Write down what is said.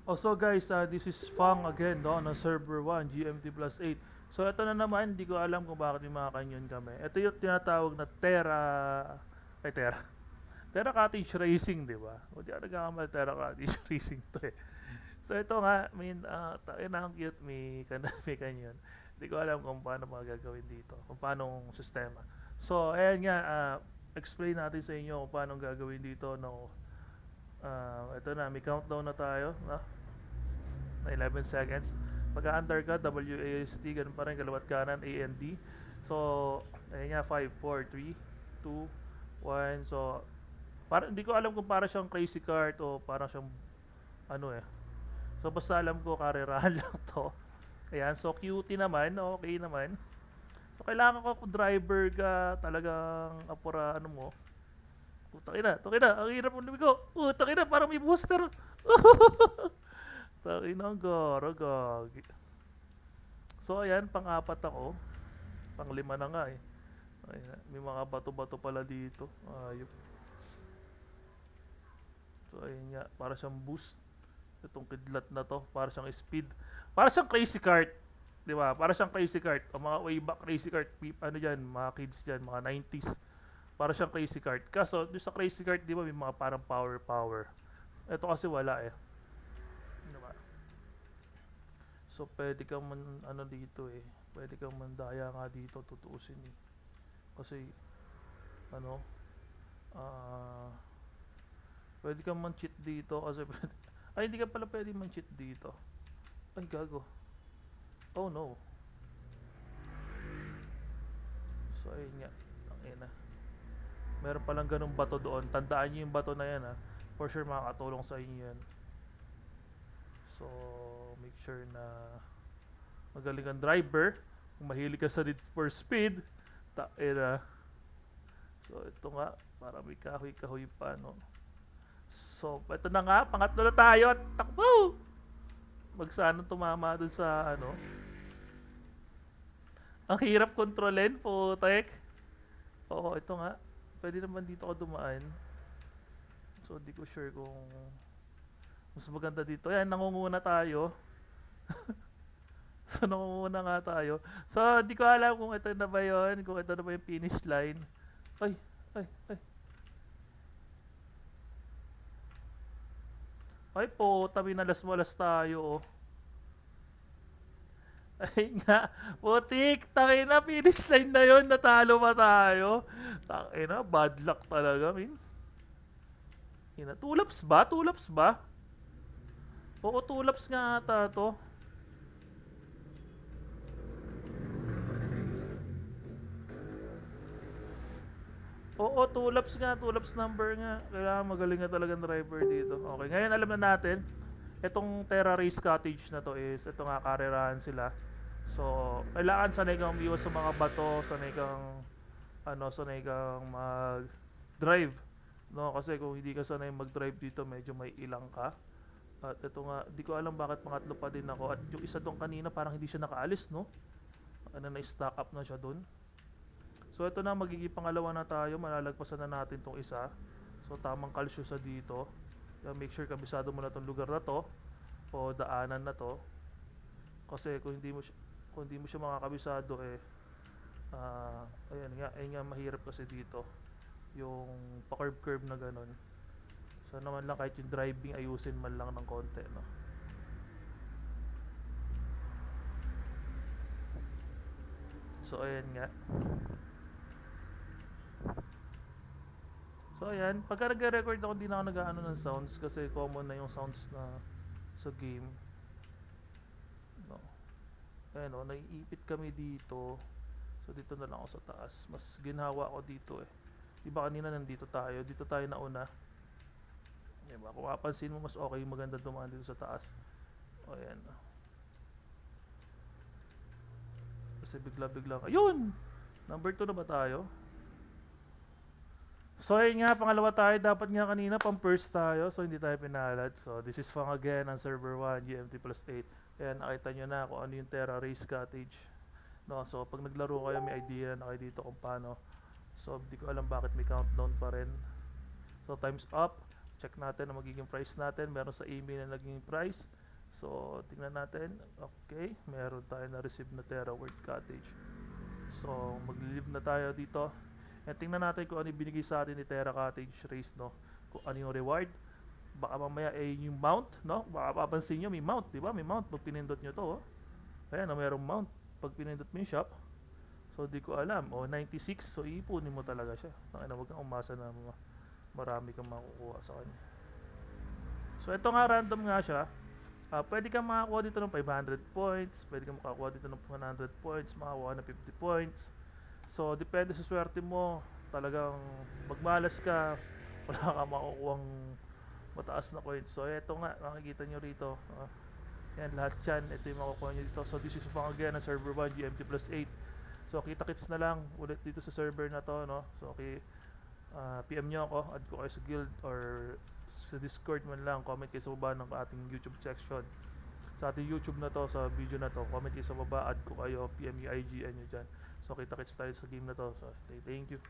Also guys, this is Fang again, no, on server 1, GMT plus 8. So ito na naman, hindi ko alam kung bakit may mga kanyon kami. Ito yung tinatawag na Terra. Terra Cottage Racing, di ba? O di ako nagkakamali, Terra Cottage Racing to eh. So ito nga, ang cute, may kanyon. Hindi ko alam kung paano mga gagawin dito, kung paano sistema. So ayan nga, explain natin sa inyo kung paano gagawin dito, no. Ito na, may countdown na tayo, no? Na 11 seconds. Pagka-under ka, WAST, ganun pa rin, kalawat kanan, AND. So, ayun nga, 5, 4, 3, 2, 1. So, hindi ko alam kung para siyang crazy kart o para siyang, ano eh. So, basta alam ko, karerahan lang to. Ayan, so QT naman, okay naman. So, kailangan ko kung driver ka, talagang apura, ano mo. Takin na, ang hirap mo lumigo. Takin na, parang may booster. Takin na, ang gara, gagi. So ayan, pang-apat ako. Pang-lima na nga eh. Ayan, may mga bato-bato pala dito. Ayop. So ayun nga, para siyang boost. Itong kidlat na to, para siyang speed. Para siyang crazy kart. Di ba? Para siyang crazy kart. O mga way back crazy kart, ano dyan, mga kids dyan, mga 90s. Para siyang crazy kart. Kaso, doon sa crazy kart, di ba, may mga parang power. Ito kasi wala eh. Diba? So, pwede kang ano dito eh. Pwede kang mandaya nga dito, tutuusin eh. Kasi, ano, ah, pwede kang man-cheat dito kasi pwede, ay, hindi ka pala pwede man-cheat dito. Ay, gago. Oh no. So, ayun nga. Tangin na. Meron palang ganung bato doon. Tandaan nyo yung bato na yan ha. For sure makakatulong sa inyo yan. So, make sure na magaling kang driver. Kung mahilig ka sa Need for Speed, taina. So, ito nga, para may kahoy-kahoy pa, no? So, ito na nga, pangatlo na tayo at takbo! Magsana tumama dun sa, ano. Ang hirap kontrolin, putek. Oo, ito nga. Pwede naman dito ako dumaan. So, di ko sure kung mas maganda dito. Ayan, nangunguna tayo. So, nangunguna nga tayo. So, di ko alam kung ito na ba yun, kung ito na ba yung finish line. Ay, ay, ay. Ay po, tabi na las tayo. Oh. Ay nga, putik, tangina, finish line na yun, natalo pa tayo. Tangina, bad luck talaga, min. Ina, tulops ba? Tulops ba? Oo, tulops nga ata to. Oo, tulops number nga. Kailangan magaling na talagang driver dito. Okay, ngayon alam na natin, itong Terra Race Cottage na to is, ito nga, karerahan sila. So, kailangan sanay kang umiwas sa mga bato, sanay kang mag-drive. No, kasi kung hindi ka sanay mag-drive dito, medyo may ilang ka. At ito nga, di ko alam bakit pangatlo pa din ako. At yung isa dong kanina, parang hindi siya nakaalis, no? Ano, na-stack up na siya dun. So ito na, magiging pangalawa na tayo, malalagpasan na natin tong isa. So tamang kalsyo sa dito. Kaya make sure kabisado mo na tong lugar na to o daanan na to. Kasi kung hindi mo siya makakabisado eh ayun nga mahirap kasi dito. Yung pa-curve na ganun. So naman lang kahit yung driving ayusin man lang ng konti, no. So ayan nga. So ayan, pagka nagre-record ako, hindi na ako nag-aano ng sounds kasi common na yung sounds na sa game. No. Ayan o, naiipit kami dito. So dito na lang ako sa taas. Mas ginhawa ako dito eh. Diba kanina nandito tayo, dito tayo nauna. Diba, kung mapansin mo mas okay, maganda dumaan dito sa taas. O ayan. Kasi bigla-bigla, ayun! Number 2 na ba tayo? So ayun nga, pangalawa tayo. Dapat nga kanina pang first tayo. So hindi tayo pinalad. So this is Fang again on server 1, GMT plus 8. Ayan, nakita nyo na kung ano yung Terra Race Cottage. No, so pag naglaro kayo, may idea na kayo dito kung paano. So di ko alam bakit may countdown pa rin. So time's up. check natin ang magiging price natin. Meron sa email na naging price. So, tingnan natin. Okay, meron tayo na receive na Terra World Cottage. So, mag-live na tayo dito. And tingnan natin kung ano yung binigay sa atin ni Terra Cottage Race, no? Kung ano yung reward. Baka mamaya yung mount, no? Baka papansin nyo, may mount, di ba? May mount pag pinindot nyo to, oh. Ayan, merong mount pag pinindot mo yung shop. So, di ko alam. O, 96. So, iipunin mo talaga siya. Huwag kang umasa na marami kang makukuha sa kanya. So, ito nga, random nga siya. Pwede kang makakuha dito ng 500 points. Pwede kang makakuha dito ng 100 points. Makakuha ng 50 points. So, depende sa swerte mo. Talagang magmalas ka, wala kang makukuhang mataas na coins. So, ito nga, makikita nyo rito. Yan, lahat yan. Ito yung makukuha nyo dito. So, this is Fang again na server 1, GMT plus 8. So, kita-kits na lang ulit dito sa server na to, no? So, okay, PM nyo ako, add ko kayo sa guild or sa Discord man lang, comment kayo sa baba ng ating YouTube section. Sa ating YouTube na to, sa video na to, comment kayo sa baba, add ko kayo, PM nyo, IGN nyo dyan. So, kita-kits tayo sa game na to. So, thank you.